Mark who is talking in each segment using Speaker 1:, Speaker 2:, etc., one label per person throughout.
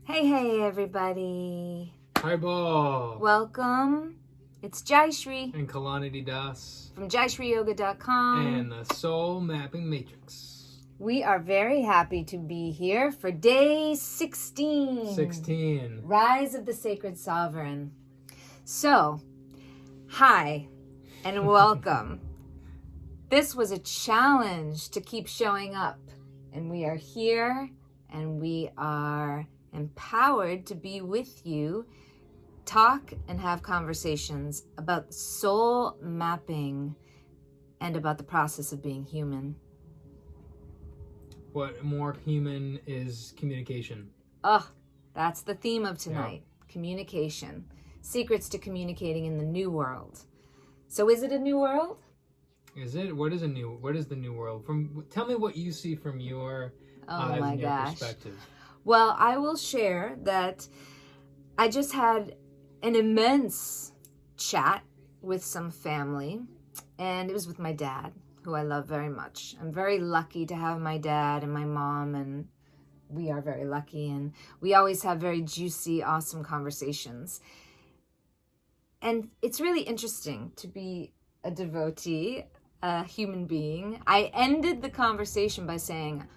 Speaker 1: Hey everybody.
Speaker 2: Hi Ball.
Speaker 1: Welcome. It's Jaishree
Speaker 2: And Kalanidhi Das.
Speaker 1: from JaishreeYoga.com.
Speaker 2: And the Soul Mapping Matrix.
Speaker 1: We are very happy to be here for day 16.
Speaker 2: 16.
Speaker 1: Rise of the Sacred Sovereign. So, hi and welcome. This was a challenge to keep showing up. And we are here and we are empowered to be with you, talk and have conversations about soul mapping and about the process of being human.
Speaker 2: What more human is communication?
Speaker 1: Oh, that's the theme of tonight. Yeah. Communication. Secrets to communicating in the new world. So is it a new world?
Speaker 2: Is it? What is the new world? Tell me what you see from your eyes and your perspective.
Speaker 1: Well, I will share that I just had an immense chat with some family, and it was with my dad, who I love very much. I'm very lucky to have my dad and my mom, and we are very lucky, and we always have very juicy, awesome conversations. And it's really interesting to be a devotee, a human being. I ended the conversation by saying,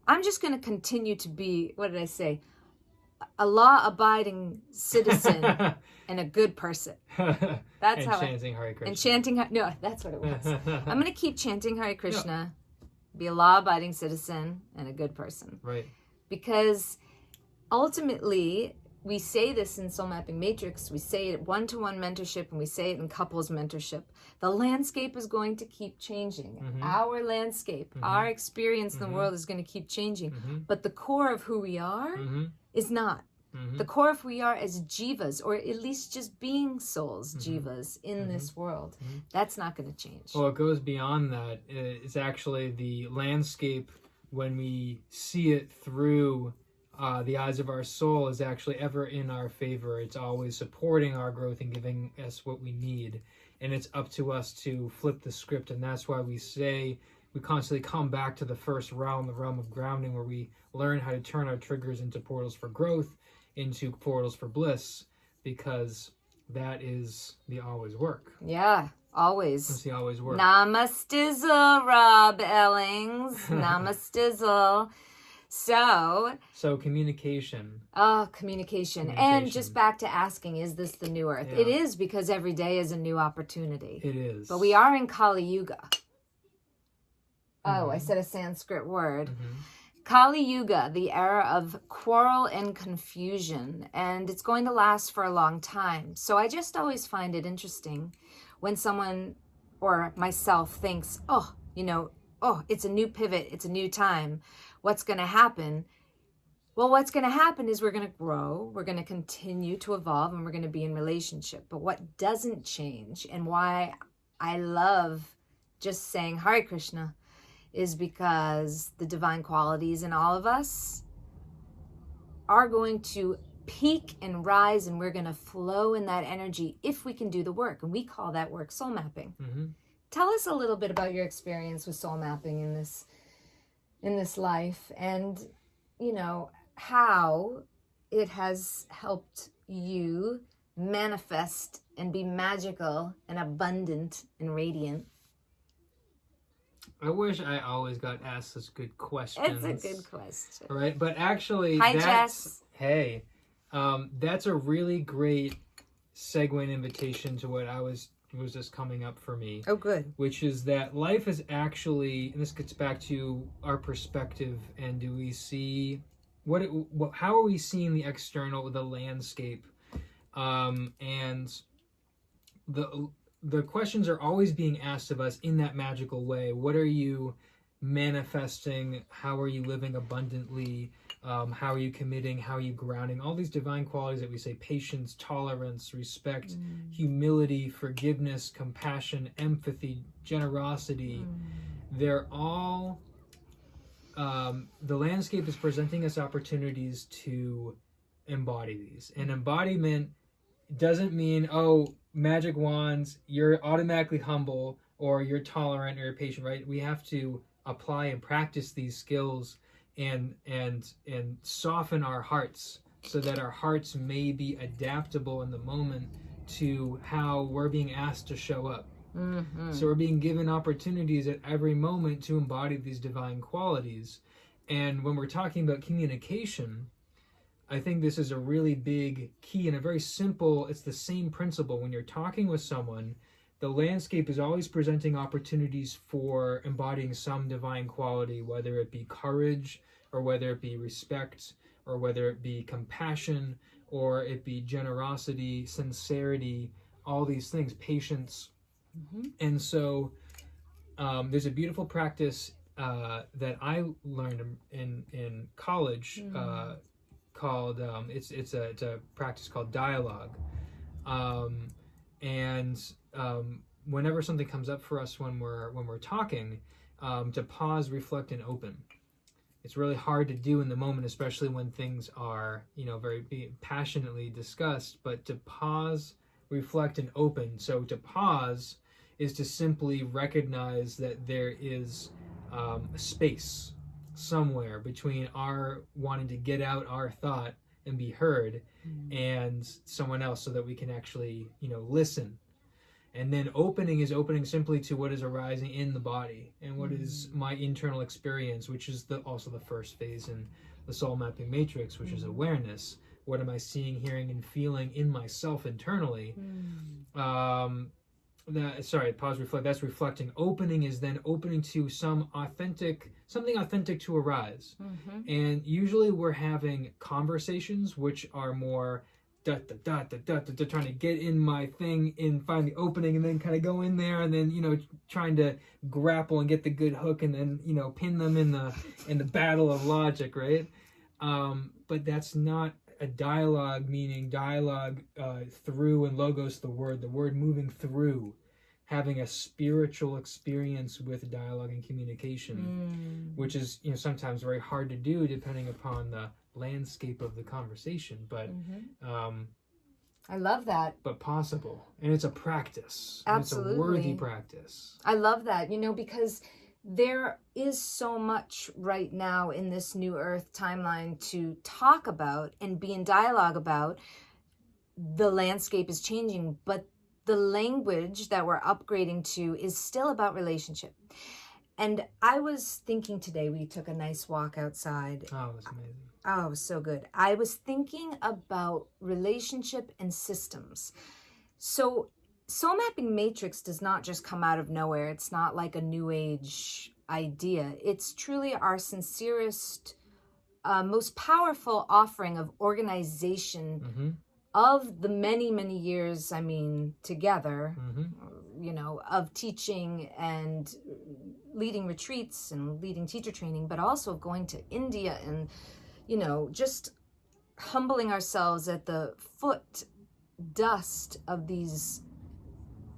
Speaker 1: I'm just going to continue to be, what did I say? A law-abiding citizen and a good person. That's
Speaker 2: and
Speaker 1: how
Speaker 2: chanting Hare Krishna.
Speaker 1: And chanting, no, that's what it was. I'm going to keep chanting Hare Krishna, be a law-abiding citizen and a good person.
Speaker 2: Right.
Speaker 1: Because ultimately, we say this in Soul Mapping Matrix, we say it one-to-one mentorship, and we say it in couples mentorship. The landscape is going to keep changing. Mm-hmm. Our landscape, our experience in the world is going to keep changing. But the core of who we are is not. The core of who we are as jivas, or at least just being souls, jivas, in this world, that's not going to change.
Speaker 2: Well, it goes beyond that. It's actually the landscape, when we see it through the eyes of our soul, is actually ever in our favor. It's always supporting our growth and giving us what we need. And it's up to us to flip the script. And that's why we say we constantly come back to the first realm, the realm of grounding, where we learn how to turn our triggers into portals for growth, into portals for bliss, because that is the always work.
Speaker 1: Yeah, always.
Speaker 2: That's the always work.
Speaker 1: Namastizzle, Rob Ellings. Namastizzle. So
Speaker 2: communication.
Speaker 1: Oh, communication. And just back to asking, is this the new earth? Yeah. It is, because every day is a new opportunity.
Speaker 2: It is.
Speaker 1: But we are in Kali Yuga. Oh, I said a Sanskrit word. Kali Yuga, the era of quarrel and confusion, and it's going to last for a long time. So I just always find it interesting when someone or myself thinks, it's a new pivot, it's a new time. What's going to happen? Well, what's going to happen is we're going to grow, we're going to continue to evolve, and we're going to be in relationship. But what doesn't change, and why I love just saying Hare Krishna, is because the divine qualities in all of us are going to peak and rise, and we're going to flow in that energy if we can do the work. And we call that work soul mapping. Tell us a little bit about your experience with soul mapping in this life, and how it has helped you manifest and be magical and abundant and radiant.
Speaker 2: I wish I always got asked such good questions.
Speaker 1: It's a good question.
Speaker 2: Right? But actually,
Speaker 1: hi, Jess.
Speaker 2: Hey, that's a really great segue and invitation to what was just coming up for me.
Speaker 1: Oh, good.
Speaker 2: Which is that life is actually, and this gets back to our perspective, and do we see, how are we seeing the external, the landscape? And the questions are always being asked of us in that magical way. What are you manifesting? How are you living abundantly? How are you committing? How are you grounding? All these divine qualities that we say: patience, tolerance, respect, humility, forgiveness, compassion, empathy, generosity. They're all, the landscape is presenting us opportunities to embody these. And embodiment doesn't mean, magic wands, you're automatically humble, or you're tolerant, or you're patient, right? We have to apply and practice these skills and soften our hearts so that our hearts may be adaptable in the moment to how we're being asked to show up. So we're being given opportunities at every moment to embody these divine qualities. And when we're talking about communication, I think this is a really big key and a very simple, it's the same principle. When you're talking with someone, the landscape is always presenting opportunities for embodying some divine quality, whether it be courage, or whether it be respect, or whether it be compassion, or it be generosity, sincerity, all these things, patience. And so there's a beautiful practice that I learned in college called it's a practice called dialogue, and whenever something comes up for us when we're talking, to pause, reflect, and open. It's really hard to do in the moment, especially when things are, very passionately discussed, but to pause, reflect, and open. So to pause is to simply recognize that there is a space somewhere between our wanting to get out our thought and be heard and someone else, so that we can actually, listen. And then opening is opening simply to what is arising in the body and what is my internal experience, which is also the first phase in the soul mapping matrix, which is awareness. What am I seeing, hearing, and feeling in myself internally? Pause, reflect. That's reflecting. Opening is then opening to something authentic to arise. And usually we're having conversations which are more trying to get in my thing and find the opening and then kind of go in there and then trying to grapple and get the good hook and then pin them in the battle of logic, right? But that's not a dialogue, meaning dialogue through, and logos, the word moving through, having a spiritual experience with dialogue and communication, which is sometimes very hard to do depending upon the landscape of the conversation, but
Speaker 1: I love that.
Speaker 2: But possible, and it's a practice.
Speaker 1: Absolutely,
Speaker 2: it's a worthy practice.
Speaker 1: I love that, because there is so much right now in this new Earth timeline to talk about and be in dialogue about. The landscape is changing, but the language that we're upgrading to is still about relationship. And I was thinking today, we took a nice walk outside.
Speaker 2: Oh, it was amazing.
Speaker 1: Oh, it was so good. I was thinking about relationship and systems. So soul mapping matrix does not just come out of nowhere. It's not like a new age idea. It's truly our sincerest, most powerful offering of organization of the many, many years, together, of teaching and leading retreats and leading teacher training, but also of going to India and, just humbling ourselves at the foot dust of these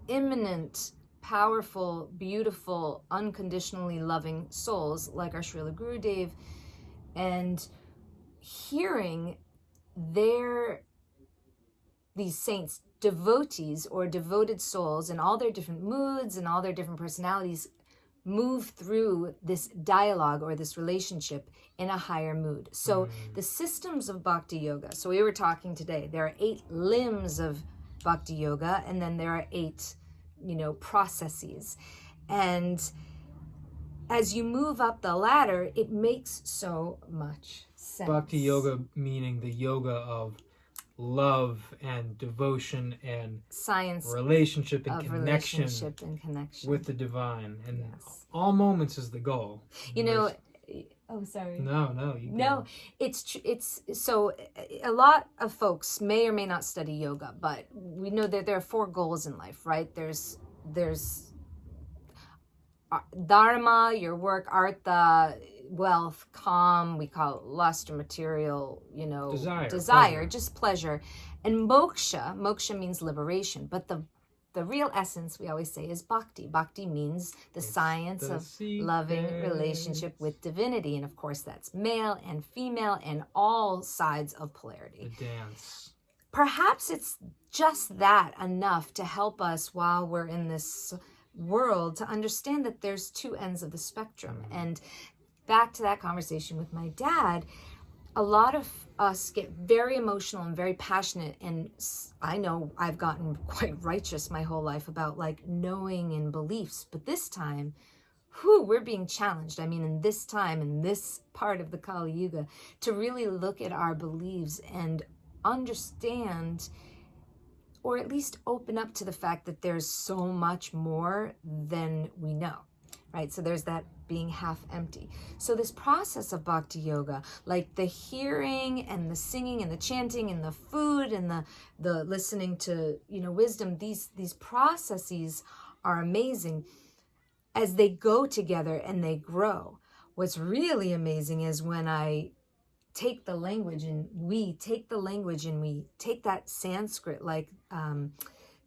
Speaker 1: imminent, powerful, beautiful, unconditionally loving souls like our Srila Gurudev, and hearing these saints, devotees or devoted souls in all their different moods and all their different personalities move through this dialogue or this relationship in a higher mood. So the systems of bhakti yoga, so we were talking today, there are 8 limbs of bhakti yoga, and then there are 8 processes. And as you move up the ladder, it makes so much sense.
Speaker 2: Bhakti yoga meaning the yoga of love and devotion and
Speaker 1: science,
Speaker 2: relationship and connection with the divine, and all moments is the goal.
Speaker 1: Oh, sorry.
Speaker 2: No.
Speaker 1: It's so a lot of folks may or may not study yoga, but we know that there are 4 goals in life, right? There's dharma, your work, artha, wealth, calm, we call it lust or material, desire, just pleasure. And moksha means liberation, but the real essence, we always say, is bhakti. Bhakti means the science of loving relationship with divinity. And of course, that's male and female and all sides of polarity.
Speaker 2: The dance.
Speaker 1: Perhaps it's just that enough to help us while we're in this world to understand that there's 2 ends of the spectrum. And back to that conversation with my dad, a lot of us get very emotional and very passionate, and I know I've gotten quite righteous my whole life about like knowing and beliefs, but this time, we're being challenged. I mean, in this time, in this part of the Kali Yuga, to really look at our beliefs and understand, or at least open up to the fact that there's so much more than we know, right? So there's that being half empty. So this process of bhakti yoga, like the hearing and the singing and the chanting and the food and the listening to, wisdom, these processes are amazing as they go together and they grow. What's really amazing is when I take the language and we take that Sanskrit, like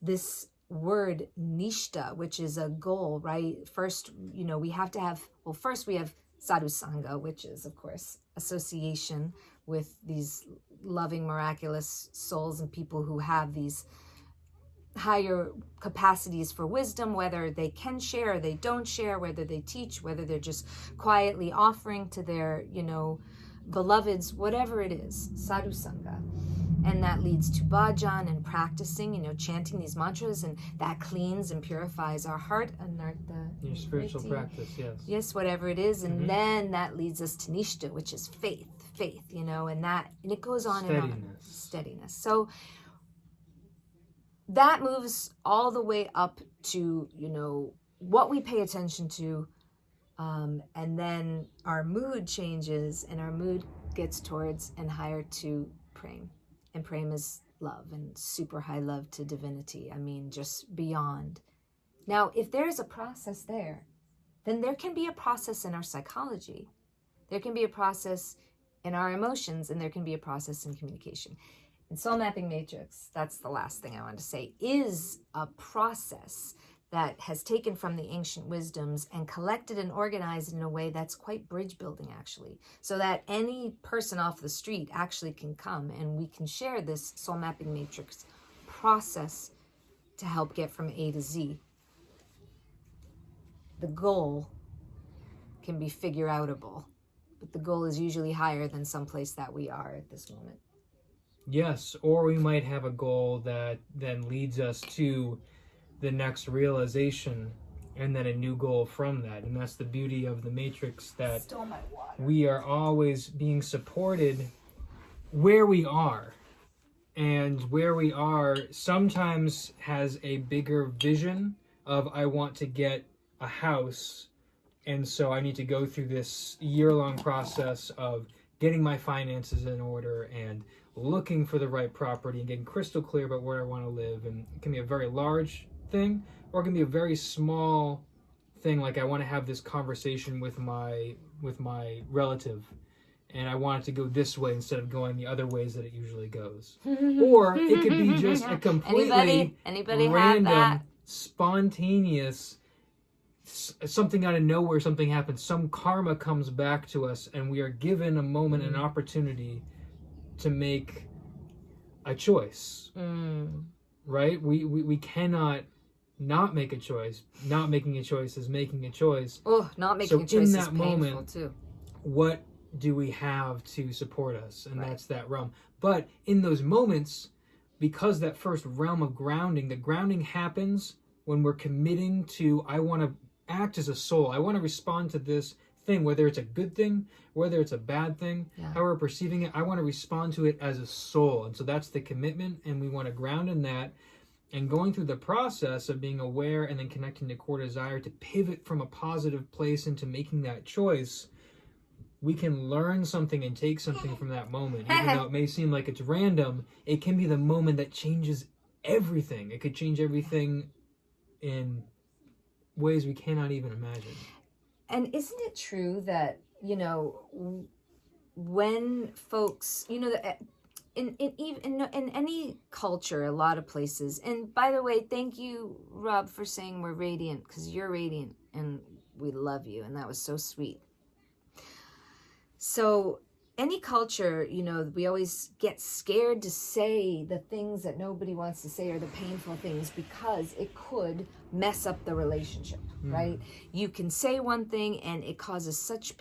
Speaker 1: this word nishta, which is a goal, right? First, we have to have, first we have sadhu sangha, which is, of course, association with these loving, miraculous souls and people who have these higher capacities for wisdom, whether they can share or they don't share, whether they teach, whether they're just quietly offering to their, beloveds, whatever it is, sadhu sangha. And that leads to bhajan and practicing, chanting these mantras, and that cleans and purifies our heart and
Speaker 2: your spiritual practice, yes.
Speaker 1: Yes, whatever it is. And then that leads us to nishta, which is faith, and it goes on and on. Steadiness. So that moves all the way up to, what we pay attention to. And then our mood changes, and our mood gets towards and higher to prema. And prema is love, and super high love to divinity. I mean, just beyond. Now, if there's a process there, then there can be a process in our psychology. There can be a process in our emotions, and there can be a process in communication. And Soul Mapping Matrix, that's the last thing I want to say, is a process that has taken from the ancient wisdoms and collected and organized in a way that's quite bridge building, actually, so that any person off the street actually can come and we can share this Soul Mapping Matrix process to help get from A to Z. The goal can be figure outable, but the goal is usually higher than someplace that we are at this moment.
Speaker 2: Yes, or we might have a goal that then leads us to the next realization, and then a new goal from that. And that's the beauty of the Matrix, that we are always being supported where we are. And where we are sometimes has a bigger vision of, I want to get a house, and so I need to go through this year-long process of getting my finances in order and looking for the right property and getting crystal clear about where I want to live. And it can be a very large thing, or it can be a very small thing, like I want to have this conversation with my relative, and I want it to go this way instead of going the other ways that it usually goes. Or it could be just a completely
Speaker 1: anybody
Speaker 2: random, spontaneous, something out of nowhere, something happens, some karma comes back to us, and we are given a moment, an opportunity to make a choice. Right? We cannot not make a choice. Not making a choice is making a choice.
Speaker 1: Oh, not making a choice is painful
Speaker 2: moment,
Speaker 1: too.
Speaker 2: What do we have to support us? And that's that realm. But in those moments, because that first realm of grounding, the grounding happens when we're committing to, I want to act as a soul. I want to respond to this thing, whether it's a good thing, whether it's a bad thing, how we're perceiving it. I want to respond to it as a soul. And so that's the commitment, and we want to ground in that. And going through the process of being aware and then connecting to core desire to pivot from a positive place into making that choice, we can learn something and take something from that moment. Even though it may seem like it's random, it can be the moment that changes everything. It could change everything in ways we cannot even imagine.
Speaker 1: And isn't it true that, when folks, in any culture, a lot of places, and by the way, thank you, Rob, for saying we're radiant, because you're radiant and we love you, and that was so sweet. So any culture, we always get scared to say the things that nobody wants to say, or the painful things, because it could mess up the relationship, right? You can say one thing and it causes such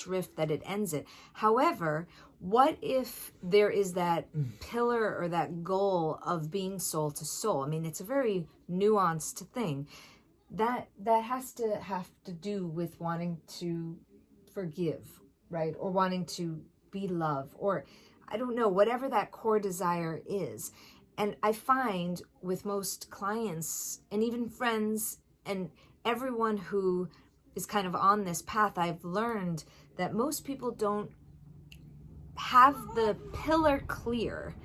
Speaker 1: rift that it ends it. However, what if there is that pillar or that goal of being soul to soul? I mean, it's a very nuanced thing. That has to have to do with wanting to forgive, right? Or wanting to be love, or I don't know, whatever that core desire is. And I find with most clients and even friends and everyone who is kind of on this path, I've learned that most people don't have the pillar clear.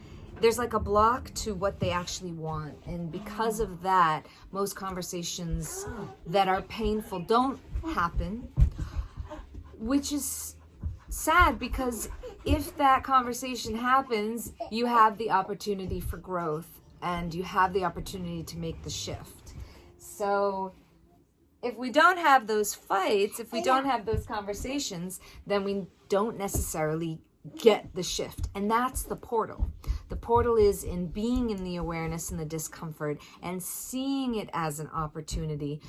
Speaker 1: There's like a block to what they actually want. And because of that, most conversations that are painful don't happen, which is sad, because if that conversation happens, you have the opportunity for growth and you have the opportunity to make the shift. So if we don't have those fights, if we don't have those conversations, then we don't necessarily get the shift. And that's the portal. The portal is in being in the awareness and the discomfort and seeing it as an opportunity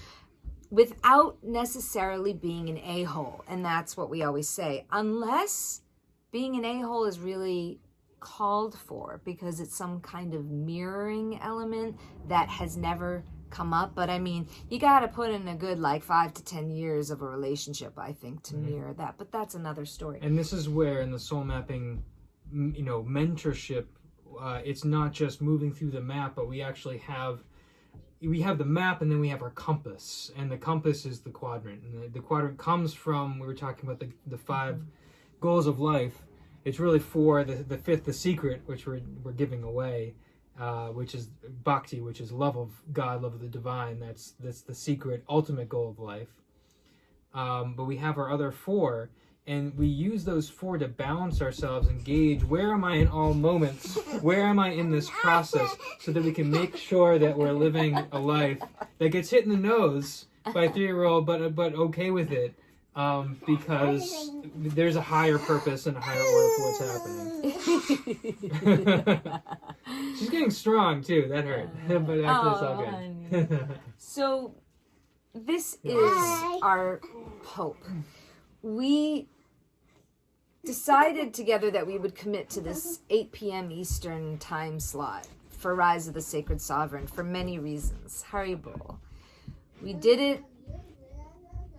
Speaker 1: without necessarily being an a-hole. And that's what we always say, unless being an a-hole is really called for because it's some kind of mirroring element that has never come up. But I mean, you got to put in a good 5 to 10 years of a relationship, I think, to mirror that. But that's another story.
Speaker 2: And this is where in the soul mapping, mentorship, it's not just moving through the map, but we actually have the map, and then we have our compass, and the compass is the quadrant, and the quadrant comes from, we were talking about the 5 goals of life. It's really 4, the 5th, the secret, which we're giving away, which is bhakti, which is love of God, love of the divine. That's the secret, ultimate goal of life. But we have our other 4, and we use those 4 to balance ourselves and gauge, where am I in all moments? Where am I in this process? So that we can make sure that we're living a life that gets hit in the nose by a 3-year-old, but okay with it. Because there's a higher purpose and a higher order for what's happening. She's getting strong too. That hurt. But actually it's all good.
Speaker 1: So this is our hope. We decided together that we would commit to this 8 p.m. Eastern time slot for Rise of the Sacred Sovereign for many reasons. Haribol. We did it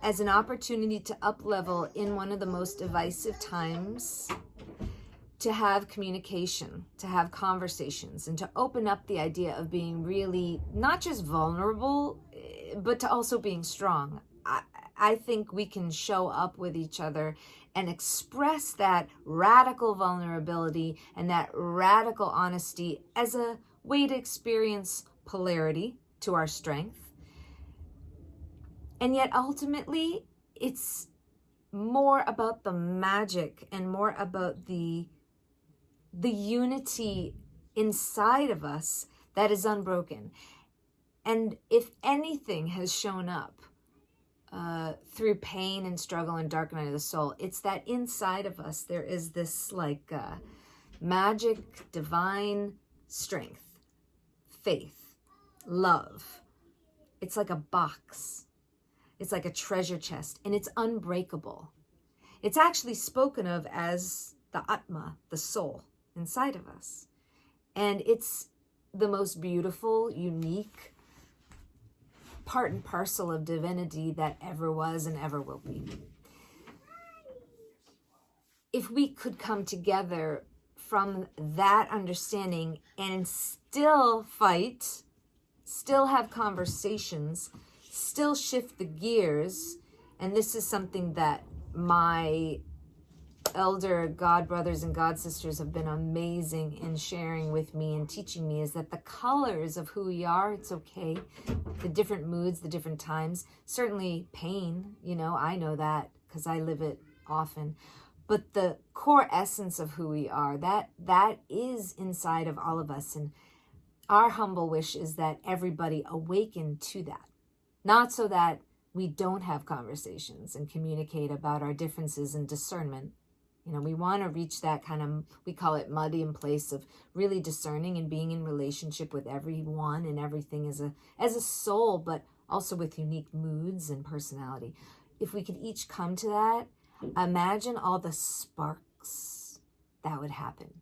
Speaker 1: as an opportunity to up-level in one of the most divisive times, to have communication, to have conversations, and to open up the idea of being really not just vulnerable, but to also being strong. I think we can show up with each other and express that radical vulnerability and that radical honesty as a way to experience polarity to our strength. And yet ultimately, it's more about the magic and more about the unity inside of us that is unbroken. And if anything has shown up through pain and struggle and dark night of the soul, it's that inside of us there is this magic, divine strength, faith, love. It's like a box. It's like a treasure chest, and it's unbreakable. It's actually spoken of as the Atma, the soul inside of us. And it's the most beautiful, unique part and parcel of divinity that ever was and ever will be. If we could come together from that understanding and still fight, still have conversations, still shift the gears, and this is something that my elder God brothers and God sisters have been amazing in sharing with me and teaching me, is that the colors of who we are, it's okay. The different moods, the different times, certainly pain, I know that because I live it often. But the core essence of who we are, that is inside of all of us. And our humble wish is that everybody awaken to that. Not so that we don't have conversations and communicate about our differences and discernment. We want to reach that kind of, we call it muddy place of really discerning and being in relationship with everyone and everything as a soul, but also with unique moods and personality. If we could each come to that, imagine all the sparks that would happen.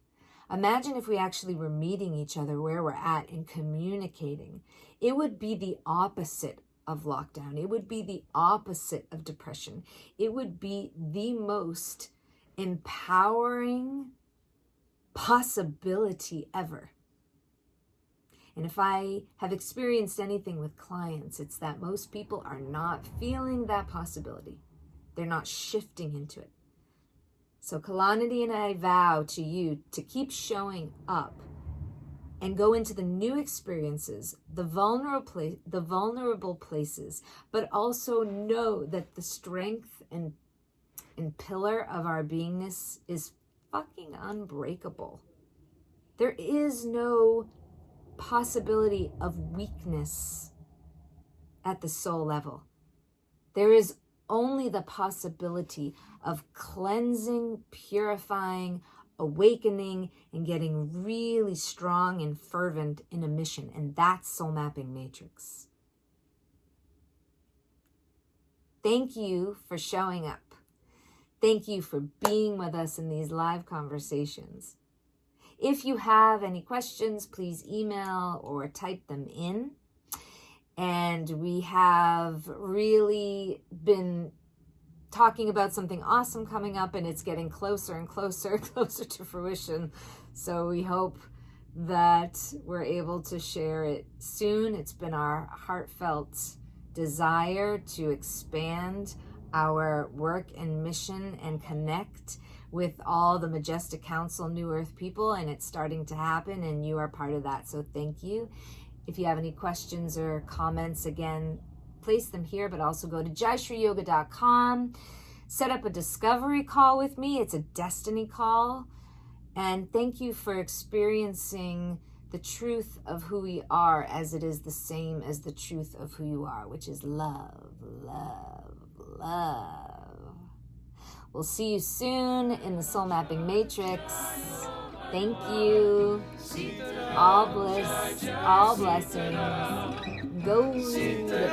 Speaker 1: Imagine if we actually were meeting each other where we're at and communicating. It would be the opposite of lockdown. It would be the opposite of depression. It would be the most empowering possibility ever. And if I have experienced anything with clients, it's that most people are not feeling that possibility. They're not shifting into it. So Kalanidhi and I vow to you to keep showing up and go into the new experiences, the vulnerable places, but also know that the strength and pillar of our beingness is fucking unbreakable. There is no possibility of weakness at the soul level. There is only the possibility of cleansing, purifying, awakening, and getting really strong and fervent in a mission. And that's Soul Mapping Matrix. Thank you for showing up. Thank you for being with us in these live conversations. If you have any questions, please email or type them in. And we have really been talking about something awesome coming up, and it's getting closer and closer to fruition. So we hope that we're able to share it soon. It's been our heartfelt desire to expand our work and mission and connect with all the Majestic Council New Earth people, and it's starting to happen, and you are part of that. So thank you. If you have any questions or comments, again, place them here, but also go to jaishreeyoga.com, set up a discovery call with me. It's a destiny call. And thank you for experiencing the truth of who we are as it is the same as the truth of who you are, which is love, love, love. We'll see you soon in the Soul Mapping Matrix. Thank you. All bliss, all blessings. Go to the